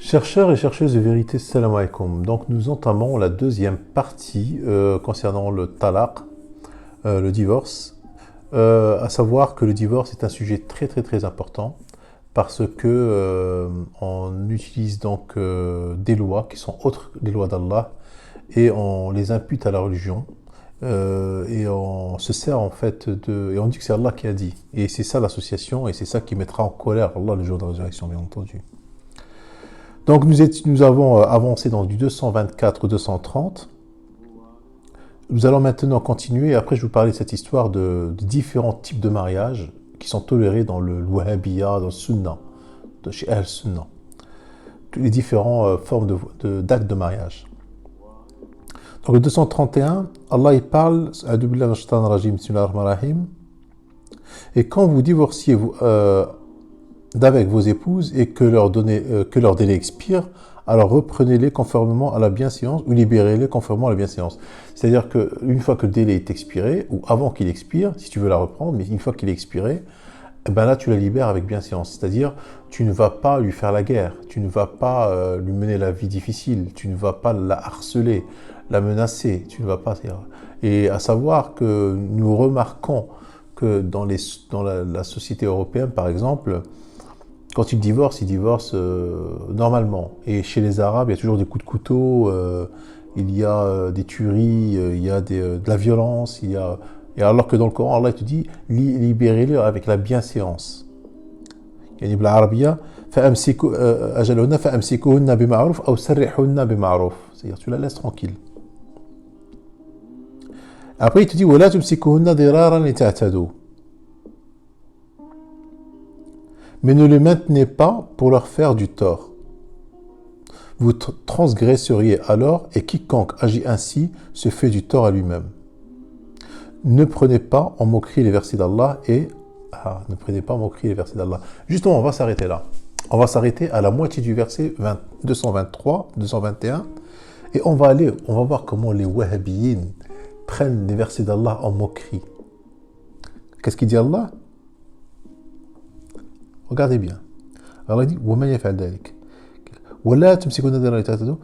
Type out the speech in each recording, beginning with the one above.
Chercheurs et chercheuses de vérité, salam alaikum. Donc nous entamons la deuxième partie concernant le talaq, le divorce. À savoir que le divorce est un sujet très très très important parce que on utilise donc des lois qui sont autres que les lois d'Allah et on les impute à la religion et on se sert en fait et on dit que c'est Allah qui a dit, et c'est ça l'association et c'est ça qui mettra en colère Allah le jour de la résurrection, bien entendu. Donc nous avons avancé dans du 224 au 230. Nous allons maintenant continuer, et après je vais vous parler de cette histoire de différents types de mariages qui sont tolérés dans le Wahhabiyya, dans le Sunna, chez Ahl Sunna. Les différentes formes d'actes de mariage. Donc le 231, Allah il parle, et quand vous divorciez d'avec vos épouses et que leur délai expire, alors reprenez-les conformément à la bienséance ou libérez-les conformément à la bienséance. C'est-à-dire qu'une fois que le délai est expiré, ou avant qu'il expire, si tu veux la reprendre, mais une fois qu'il est expiré, eh ben là tu la libères avec bienséance. C'est-à-dire tu ne vas pas lui faire la guerre, tu ne vas pas lui mener la vie difficile, tu ne vas pas la harceler, la menacer, tu ne vas pas... Et à savoir que nous remarquons que dans la société européenne, par exemple, quand ils divorcent normalement. Et chez les Arabes, il y a toujours des coups de couteau, il y a des tueries, il y a de la violence, et alors que dans le Coran, Allah te dit libérez-les avec la bienséance. يعني بالعربية فأمسكوا أجلهن فأمسكوهن بمعروف أو سرحوهن بمعروف. C'est-à-dire tu la laisses tranquille. Après il te dit ولا تمسكوهن ضرارا لتعتدوا. Mais ne les maintenez pas pour leur faire du tort. Vous transgresseriez alors, et quiconque agit ainsi se fait du tort à lui-même. Ne prenez pas en moquerie les versets d'Allah ne prenez pas en moquerie les versets d'Allah. Justement, on va s'arrêter là. On va s'arrêter à la moitié du verset 223, 221, et on va voir comment les Wahhabiyyin prennent les versets d'Allah en moquerie. Qu'est-ce qu'il dit Allah ? Regardez bien. Alors il dit وَمَنْ يَفْعَلْ ذَلِكَ وَلَا تُمْسِكُونَ ضِرَارًا لِتَعْتَدُوا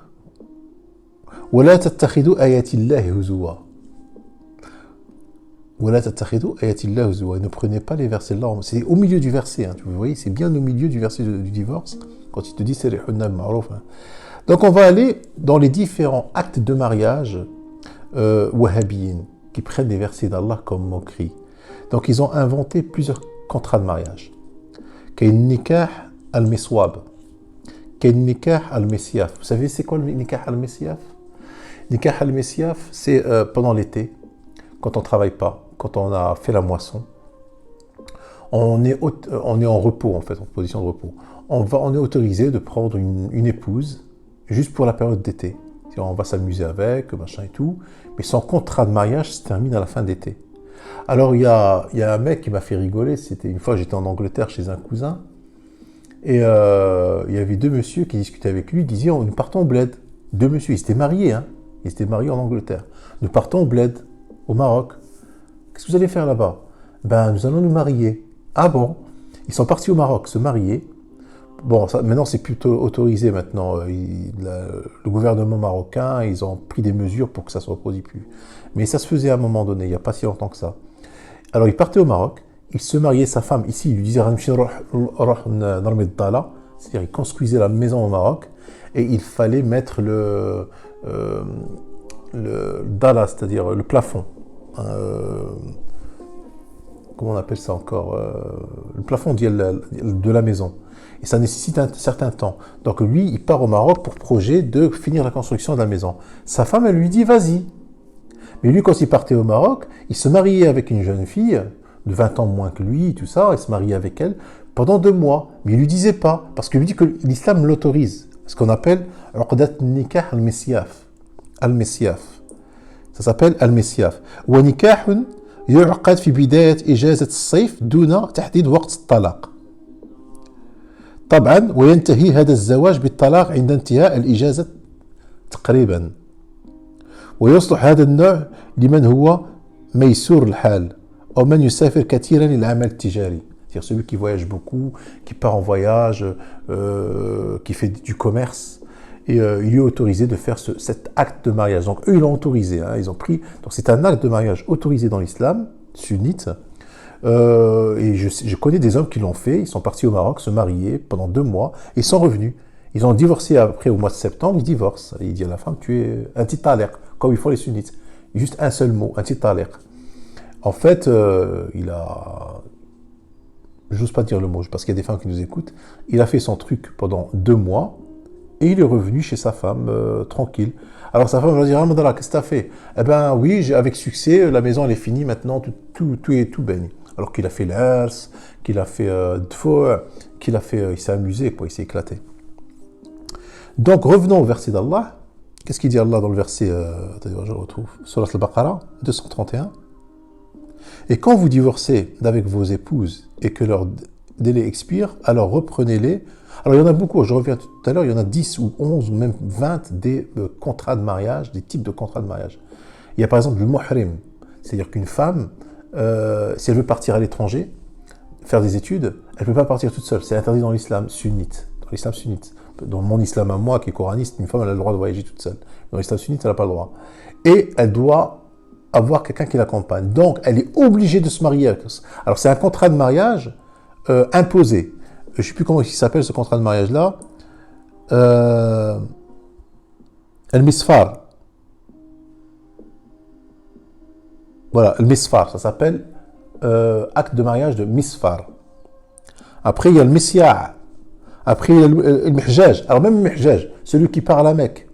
وَلَا تَتَّخِذُوا آيَاتِ اللَّهِ هُزُوًا. وَلَا تَتَّخِذُوا آيَاتِ اللَّهِ هُزُوًا. Ne prenez pas les versets là. C'est au milieu du verset. Vous voyez, c'est bien au milieu du verset du divorce quand il te dit سَرِحُنَّ بِمَعْرُوفٍ. Donc on va aller dans les différents actes de mariage wahhabiyyin qui prennent les versets d'Allah comme moquerie. Donc ils ont inventé plusieurs contrats de mariage. كالنكاح المصواب كالنكاح المسياف. Vous savez c'est quoi le nikah al-misyaf? Nikah al-misyaf, c'est pendant l'été, quand on ne travaille pas, quand on a fait la moisson, on est en repos en fait, en position de repos. On est autorisé de prendre une épouse juste pour la période d'été. On va s'amuser avec, machin et tout, mais son contrat de mariage se termine à la fin d'été. Alors il y a un mec qui m'a fait rigoler, c'était une fois j'étais en Angleterre chez un cousin, et il y avait deux messieurs qui discutaient avec lui, ils disaient nous partons au bled. Deux messieurs, ils s'étaient mariés, ils s'étaient mariés en Angleterre. Nous partons au bled, au Maroc. Qu'est-ce que vous allez faire là-bas? Ben nous allons nous marier. Ah bon? Ils sont partis au Maroc se marier. Bon, maintenant c'est plutôt autorisé maintenant. Le gouvernement marocain, ils ont pris des mesures pour que ça ne se reproduise plus. Mais ça se faisait à un moment donné, il n'y a pas si longtemps que ça. Alors il partait au Maroc, il se mariait, sa femme, ici il lui disait c'est-à-dire il construisait la maison au Maroc, et il fallait mettre le dala, c'est-à-dire le plafond. Comment on appelle ça encore? Le plafond de la maison. Et ça nécessite un certain temps. Donc lui, il part au Maroc pour projet de finir la construction de la maison. Sa femme, elle lui dit, vas-y. Mais lui, quand il partait au Maroc, il se mariait avec une jeune fille de 20 ans moins que lui, tout ça, il se mariait avec elle pendant 2 mois. Mais il ne lui disait pas, parce qu'il lui dit que l'islam l'autorise. Ce qu'on appelle uqdat nikah al-misyaf. Al-misyaf. Ça s'appelle al-misyaf. Wa nikahun yu'qad fi bidayat ijazat as-sayf duna tahdid waqt at-talaq. طبعا وينتهي هذا الزواج بالطلاق عند انتهاء الإجازة تقريبا. ويصلح هذا النوع لمن هو ميسور الحال أو من يسافر كثيرا للعمل التجاري. C'est-à-dire celui qui voyage beaucoup, qui part en voyage, qui fait du commerce. Et il lui est autorisé de faire cet acte de mariage. Donc eux, ils l'ont autorisé. Hein, ils ont pris. Donc c'est un acte de mariage autorisé dans l'islam sunnite. Et je connais des hommes qui l'ont fait. Ils sont partis au Maroc se marier pendant 2 mois et sont revenus. Ils ont divorcé après au mois de septembre. Ils divorcent. Et il dit à la femme, tu es un petit talaq, comme ils font les sunnites. Juste un seul mot, un petit talaq. En fait, il a... J'ose pas dire le mot, parce qu'il y a des femmes qui nous écoutent. Il a fait son truc pendant 2 mois et il est revenu chez sa femme, tranquille. Alors sa femme va dire, ah Mandala, qu'est-ce que t'as fait? Eh ben oui, avec succès, la maison elle est finie, maintenant tout baigne. Alors qu'il a fait l'ers, qu'il a fait Dfo, qu'il a fait, il s'est amusé, quoi, il s'est éclaté. Donc revenons au verset d'Allah. Qu'est-ce qu'il dit Allah dans le verset, attendez, je le retrouve, Surat al-Baqarah, 231. Et quand vous divorcez d'avec vos épouses et que leur délai expire, alors reprenez-les. Alors il y en a beaucoup, je reviens tout à l'heure, il y en a 10 ou 11 ou même 20 des contrats de mariage, des types de contrats de mariage. Il y a par exemple le muhrim, c'est-à-dire qu'une femme, si elle veut partir à l'étranger, faire des études, elle ne peut pas partir toute seule, c'est interdit dans l'islam sunnite. Dans l'islam sunnite. Dans mon islam à moi, qui est coraniste, une femme elle a le droit de voyager toute seule. Dans l'islam sunnite, elle n'a pas le droit. Et elle doit avoir quelqu'un qui l'accompagne. Donc, elle est obligée de se marier avec. Alors, c'est un contrat de mariage imposé. Je ne sais plus comment il s'appelle ce contrat de mariage-là. El Misfar. Voilà, El Misfar, ça s'appelle acte de mariage de Misfar. Après, il y a le Messiah. Après, il y a le Mihjaj. Alors, même le Mihjaj, celui qui part à la Mecque.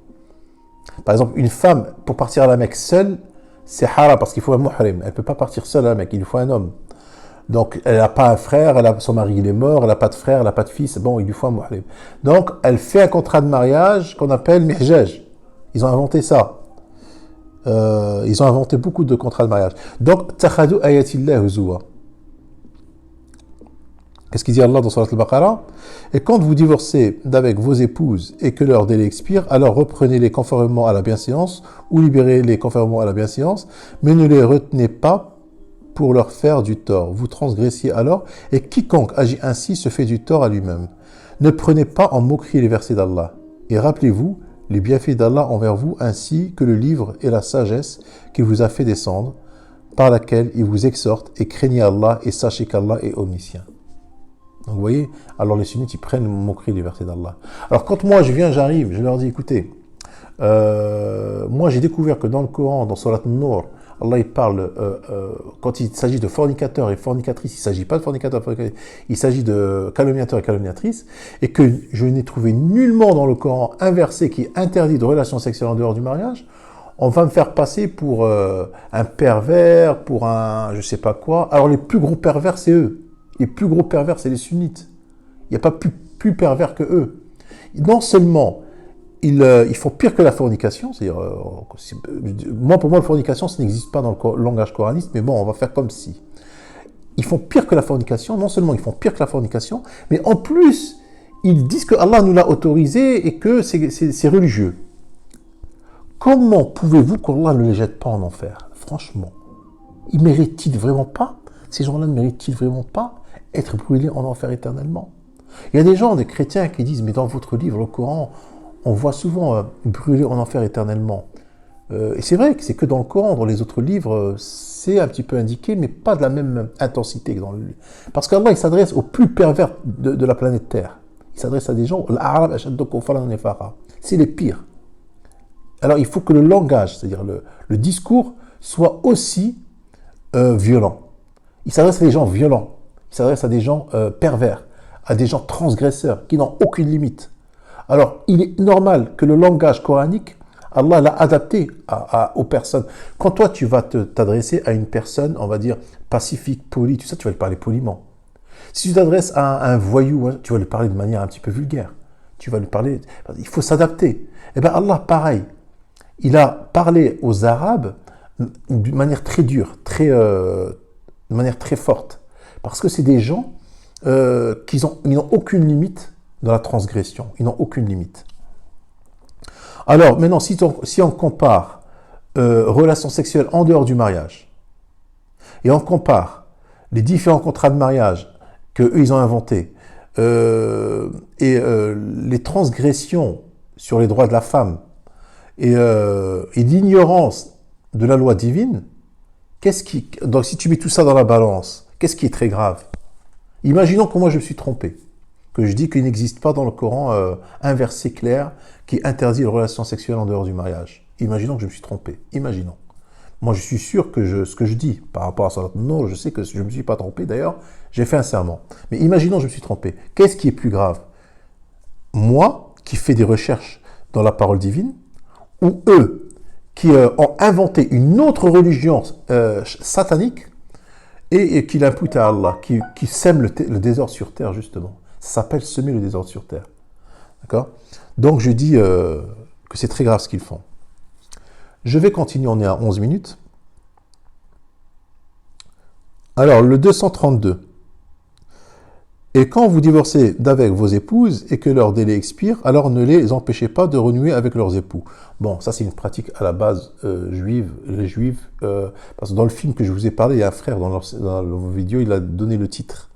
Par exemple, une femme, pour partir à la Mecque seule, c'est haram parce qu'il faut un muhrim. Elle ne peut pas partir seule à la Mecque, il faut un homme. Donc, elle n'a pas un frère, son mari il est mort, elle n'a pas de frère, elle n'a pas de fils, bon, il lui faut un muhrim. Donc, elle fait un contrat de mariage qu'on appelle mihjaj. Ils ont inventé ça. Ils ont inventé beaucoup de contrats de mariage. Donc, takhadou ayatillah huzuwa. Qu'est-ce qu'il dit Allah dans Surat al-Baqarah? Et quand vous divorcez d'avec vos épouses et que leur délai expire, alors reprenez-les conformément à la bienséance ou libérez-les conformément à la bienséance, mais ne les retenez pas pour leur faire du tort. Vous transgressiez alors, et quiconque agit ainsi se fait du tort à lui-même. Ne prenez pas en moquerie les versets d'Allah. Et rappelez-vous les bienfaits d'Allah envers vous, ainsi que le livre et la sagesse qu'il vous a fait descendre, par laquelle il vous exhorte, et craignez Allah et sachez qu'Allah est omniscient. Donc vous voyez, alors les sunnites, ils prennent moquerie les versets d'Allah. Alors quand moi j'arrive, je leur dis, écoutez, moi j'ai découvert que dans le Coran, dans Surat An-Nur, Allah il parle, quand il s'agit de fornicateurs et fornicatrices, il ne s'agit pas de fornicateurs et fornicatrices, il s'agit de calomniateurs et calomniatrices, et que je n'ai trouvé nullement dans le Coran un verset qui interdit de relations sexuelles en dehors du mariage, on va me faire passer pour un pervers, pour un je sais pas quoi. Alors les plus gros pervers, c'est eux. Les plus gros pervers, c'est les sunnites. Il n'y a pas plus pervers que eux. Non seulement, ils font pire que la fornication, c'est-à-dire, pour moi, la fornication, ça n'existe pas dans le langage coraniste, mais bon, on va faire comme si. Ils font pire que la fornication, non seulement ils font pire que la fornication, mais en plus, ils disent que Allah nous l'a autorisé et que c'est religieux. Comment pouvez-vous qu'Allah ne les jette pas en enfer? Franchement, ils méritent-ils vraiment pas? Ces gens-là ne méritent-ils vraiment pas être brûlés en enfer éternellement? Il y a des gens, des chrétiens qui disent, mais dans votre livre, le Coran, on voit souvent brûler en enfer éternellement. Et c'est vrai que c'est que dans le Coran, dans les autres livres, c'est un petit peu indiqué, mais pas de la même intensité que dans le livre. Parce qu'Allah, il s'adresse aux plus pervers de la planète Terre. Il s'adresse à des gens, c'est les pires. Alors il faut que le langage, c'est-à-dire le discours, soit aussi violent. Il s'adresse à des gens violents, il s'adresse à des gens pervers, à des gens transgresseurs qui n'ont aucune limite. Alors, il est normal que le langage coranique, Allah l'a adapté aux personnes. Quand toi, tu vas t'adresser à une personne, on va dire, pacifique, polie, tout ça, tu vas lui parler poliment. Si tu t'adresses à un voyou, tu vas lui parler de manière un petit peu vulgaire. Tu vas lui parler... Il faut s'adapter. Eh bien, Allah, pareil. Il a parlé aux Arabes d'une manière très dure, de manière très forte. Parce que c'est des gens qui n'ont aucune limite dans la transgression. Ils n'ont aucune limite. Alors, maintenant, si on compare relations sexuelles en dehors du mariage, et on compare les différents contrats de mariage qu'eux, ils ont inventé, les transgressions sur les droits de la femme et l'ignorance de la loi divine, donc si tu mets tout ça dans la balance, qu'est-ce qui est très grave? Imaginons que moi je me suis trompé, que je dis qu'il n'existe pas dans le Coran un verset clair qui interdit les relations sexuelles en dehors du mariage. Imaginons que je me suis trompé. Imaginons. Moi, je suis sûr que ce que je dis par rapport à ça, non, je sais que je ne me suis pas trompé. D'ailleurs, j'ai fait un serment. Mais imaginons que je me suis trompé. Qu'est-ce qui est plus grave? Moi, qui fais des recherches dans la parole divine, ou eux, qui ont inventé une autre religion satanique et qui l'imputent à Allah, qui sème le désordre sur terre, justement. Ça s'appelle semer le désordre sur terre. D'accord? Donc, je dis que c'est très grave ce qu'ils font. Je vais continuer, on est à 11 minutes. Alors, le 232. Et quand vous divorcez d'avec vos épouses et que leur délai expire, alors ne les empêchez pas de renouer avec leurs époux. Bon, ça c'est une pratique à la base juive, les juifs, parce que dans le film que je vous ai parlé, il y a un frère dans la vidéo, il a donné le titre,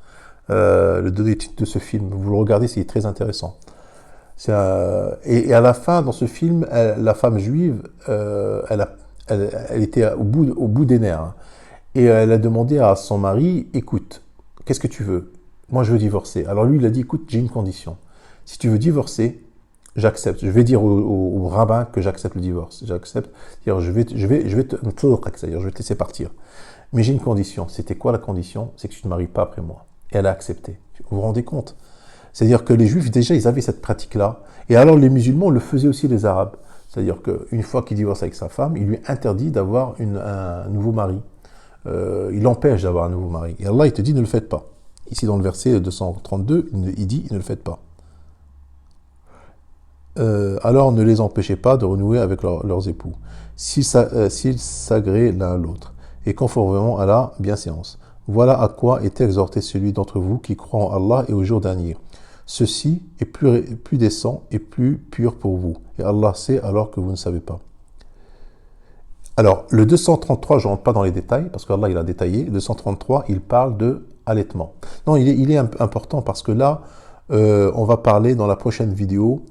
de ce film. Vous le regardez, c'est très intéressant. Et à la fin, dans ce film, la femme juive, elle était au bout des nerfs. Hein. Et elle a demandé à son mari, écoute, qu'est-ce que tu veux? Moi, je veux divorcer. Alors lui, il a dit, écoute, j'ai une condition. Si tu veux divorcer, j'accepte. Je vais dire au rabbin que j'accepte le divorce. J'accepte. C'est-à-dire, je vais te laisser partir. Mais j'ai une condition. C'était quoi la condition? C'est que tu ne te maries pas après moi. Et elle a accepté. Vous vous rendez compte? C'est-à-dire que les Juifs, déjà, ils avaient cette pratique-là. Et alors, les musulmans le faisaient aussi, les Arabes. C'est-à-dire qu'une fois qu'il divorce avec sa femme, il lui interdit d'avoir un nouveau mari. Il l'empêche d'avoir un nouveau mari. Et Allah, il te dit, ne le faites pas. Ici, dans le verset 232, il dit, ne le faites pas. Alors, ne les empêchez pas de renouer avec leurs époux, s'ils s'agréent l'un à l'autre, et conformément à la bienséance. Voilà à quoi est exhorté celui d'entre vous qui croit en Allah et au jour dernier. Ceci est plus décent et plus pur pour vous. Et Allah sait alors que vous ne savez pas. Alors, le 233, je ne rentre pas dans les détails, parce qu'Allah, il a détaillé. Le 233, il parle de allaitement. Non, il est important parce que là, on va parler dans la prochaine vidéo,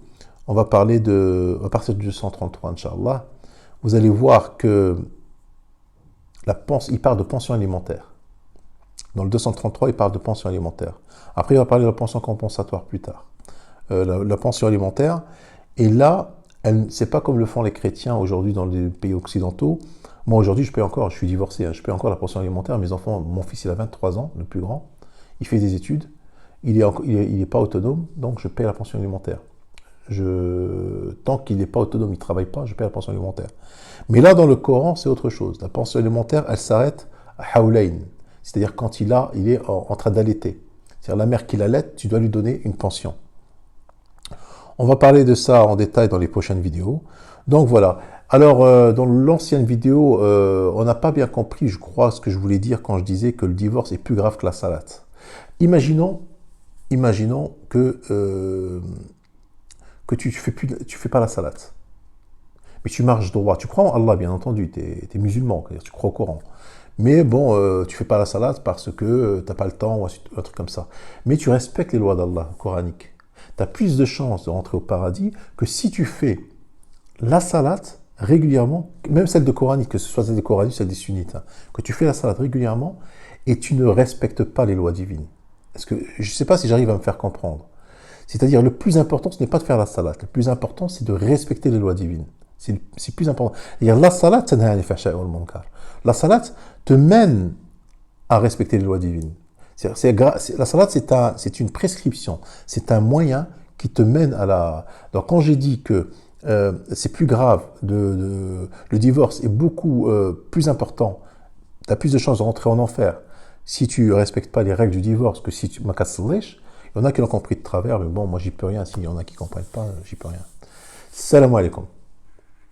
on va parler à partir du 233, Inch'Allah, vous allez voir que il parle de pension alimentaire. Dans le 233, il parle de pension alimentaire. Après, il va parler de la pension compensatoire plus tard. La pension alimentaire, et là, c'est pas comme le font les chrétiens aujourd'hui dans les pays occidentaux. Moi, aujourd'hui, je suis divorcé, hein, je paye encore la pension alimentaire. Mes enfants, mon fils, il a 23 ans, le plus grand. Il fait des études. Il est pas autonome, donc je paye la pension alimentaire. Tant qu'il n'est pas autonome, il ne travaille pas, je paye la pension alimentaire. Mais là, dans le Coran, c'est autre chose. La pension alimentaire, elle s'arrête à Hawlain, c'est-à-dire quand il est en train d'allaiter. C'est-à-dire la mère qui l'allaite, tu dois lui donner une pension. On va parler de ça en détail dans les prochaines vidéos. Donc voilà. Alors, dans l'ancienne vidéo, on n'a pas bien compris, je crois, ce que je voulais dire quand je disais que le divorce est plus grave que la salat. Imaginons que tu fais pas la salat, mais tu marches droit. Tu crois en Allah, bien entendu, tu es musulman, tu crois au Coran. Mais bon, tu fais pas la salat parce que tu n'as pas le temps ou un truc comme ça. Mais tu respectes les lois d'Allah coraniques. Tu as plus de chances de rentrer au paradis que si tu fais la salat régulièrement, même celle de coranique, que ce soit celle des coraniques, celle des sunnites, hein, que tu fais la salat régulièrement et tu ne respectes pas les lois divines. Parce que je ne sais pas si j'arrive à me faire comprendre. C'est-à-dire, le plus important, ce n'est pas de faire la salat. Le plus important, c'est de respecter les lois divines. C'est plus important. C'est-à-dire, la salat, la salat te mène à respecter les lois divines. La salat, c'est une prescription. C'est un moyen qui te mène à la... Donc, quand j'ai dit que c'est plus grave, le divorce est beaucoup plus important, tu as plus de chances de rentrer en enfer si tu ne respectes pas les règles du divorce que si tu m'akaslesh. Il y en a qui l'ont compris de travers, mais bon, moi j'y peux rien. S'il y en a qui ne comprennent pas, j'y peux rien. Salam alaikum.